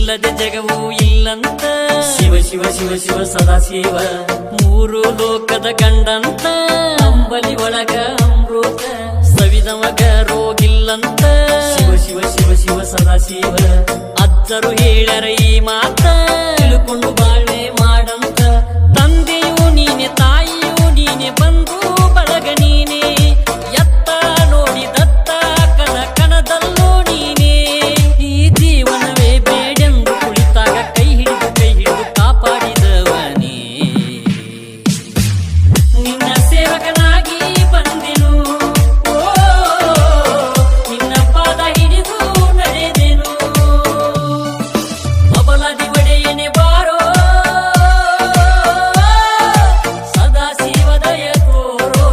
ನೀನಿಲ್ಲದೆ ಜಗವು ಇಲ್ಲಂತ ಶಿವ ಶಿವ ಶಿವ ಶಿವ ಸದಾ ಶಿವ ಮೂರು ಲೋಕದ ಗಂಡಂತ ಅಂಬಲಿ ಒಳಗ ಅಮೃತ ಸವಿದಮಗ ರೋಗಿಲ್ಲಂತ ಶಿವ ಶಿವ ಶಿವ ಶಿವ ಸದಾ ಶಿವ ಅಜ್ಜರು ಹೇಳ್ಯಾರ ಈ ಮಾತ ತಿಳ್ಕೊಂಡು ಬಾಳೆ ಮಾಡಂತ ತಂದೆಯು ನೀನೆ ತಾಯಿಯು ನೀನೆ ಬಂಧು ಬಳಗ ನೀನೆ ಎತ್ತ ನೋಡಿದತ್ತ ಕಣ ಕಣದಲ್ಲೂ ನೀನೆ ಈ ಜೀವನವೇ ಬೇಡೆಂದು ಕುಳಿತಾಗ ಕೈ ಹಿಡಿದು ಕಾಪಾಡಿದವನೇ ನಿನ್ನ ಸೇವಕನಾಗಿ ಬಂದೆನು ನಿನ್ನ ಪಾದ ಹಿಡಿದು ನಡೆದೆನು ಬಬಲಾದಿ ಒಡೆಯನೆ ಬಾರೋ ಸದಾ ಶಿವದಯ ತೋರೋ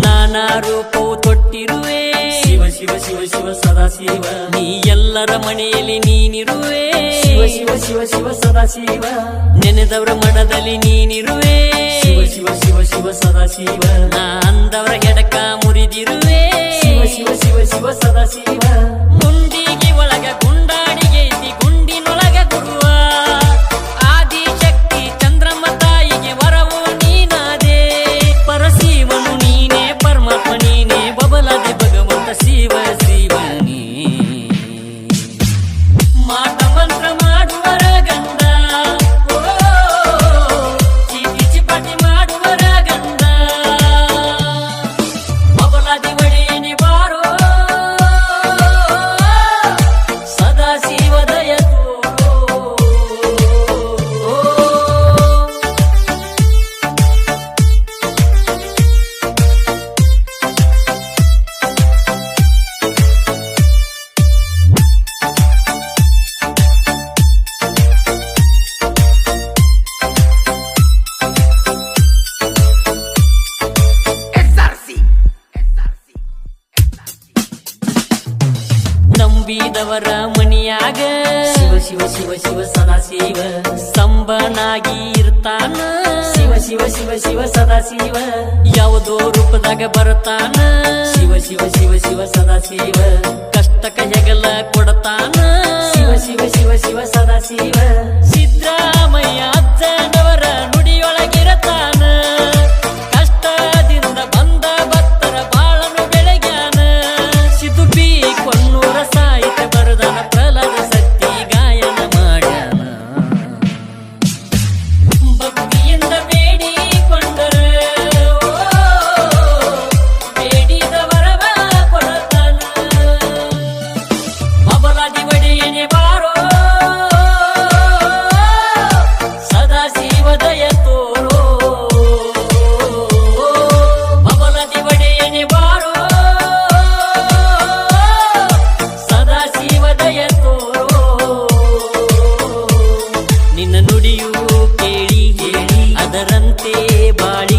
ನಾನಾ ರೂಪವು ತೊಟ್ಟಿರುವೆ ಶಿವ ಶಿವ ಶಿವ ಶಿವ ಸದಾ ಶಿವ ನೀ ಎಲ್ಲರ ಮನೆಯಲ್ಲಿ ನೀನಿರುವೆ ಶಿವ ಶಿವ ಶಿವ ಶಿವ ಸದಾ ಶಿವ ನೆನೆದವರ ಮನದಲ್ಲಿ ನೀನಿರುವೆ ಶಿವ ಶಿವ ಶಿವ ಶಿವ ಸದಾ ಶಿವ ನಾ ಅಂದವರ ಎಡಕ ಮುರಿದಿರುವೆ ಶಿವ ಶಿವ ಶಿವ ಶಿವ ಸದಾ ಶಿವ ಗುಂಡಿಗೆ ಒಳಗ ಗುಂಡಾಡಿಗೆ ಐತಿ ಗುಂಡಿನೊಳಗ ಗುರುವ ಆದಿಶಕ್ತಿ ಚಂದ್ರಮ್ಮ ತಾಯಿಗೆ ವರವು ನೀನಾದೆ ಪರಶಿವನು ನೀನೇ ಪರಮಾತ್ಮ ನೀನೇ ಬಬಲಾದೆ ಭಗವಂತ ಶಿವ ಶಿವನೇ ಮಾಟ ಮಂತ್ರ ಮಾಡುವರ ಗಂಧ ಚೀಟಿ ಚಿಪಾಟಿ ಮಾಡುವರ ಗಂಧ ಬಬಲಾದಿ ಒಡೆಯನೆ ಬಾರೋ ಸದಾ ಶಿವದಯ ತೋರೋ ನಂಬಿದವರ ಮನಿಯಾಗ ಶಿವ ಶಿವ ಶಿವ ಶಿವ ಸದಾ ಶಿವ ಸಂಬನಾಗಿ ಇರ್ತಾನ ಶಿವ ಶಿವ ಶಿವ ಶಿವ ಸದಾ ಶಿವ ಯಾವುದೋ ರೂಪದಾಗ ಬರ್ತಾನ ಶಿವ ಶಿವ ಶಿವ ಶಿವ ಸದಾ ಶಿವ ಕಷ್ಟಕ ಹೆಗಲ ಕೊಡತಾನ ಶಿವ ಶಿವ ಶಿವ ಶಿವ ಸದಾ ಶಿವ ಸಿದ್ದರಾಮಯ್ಯ ಅಜ್ಜನವರ ನುಡಿಯೊಳಗಿರತಾನ ಕಷ್ಟದಿಂದ ಬಂದ ಭಕ್ತರ ಬಾಳನು ಬೆಳಗ್ಯಾನ ಸಿದುಬಿ ಕೊನ್ನೂರ ಸಾಹಿತ್ಯ ಬರದನ ಪ್ರಹ್ಲಾದ ಸತ್ತಿ ಗಾಯನ ಮಾಡ್ಯಾನ ಭಕ್ತಿಯಿಂದ ಬೇಡಿಕೊಂಡರ ಬೇಡಿದ ವರವ ಕೊಡತಾನ ಬಬಲಾದಿ ಒಡೆಯನೆ ಬಾರೋ ಸದಾ ಶಿವದಯ ತೋರೋ ಬಬಲಾದಿ ಒಡೆಯನೆ ಬಾರೋ ಸದಾ ಶಿವದಯ ತೋರೋ ನಿನ್ನ ನುಡಿಯು ಕೇಳಿ ಅದರಂತೆ ಬಾಳಿ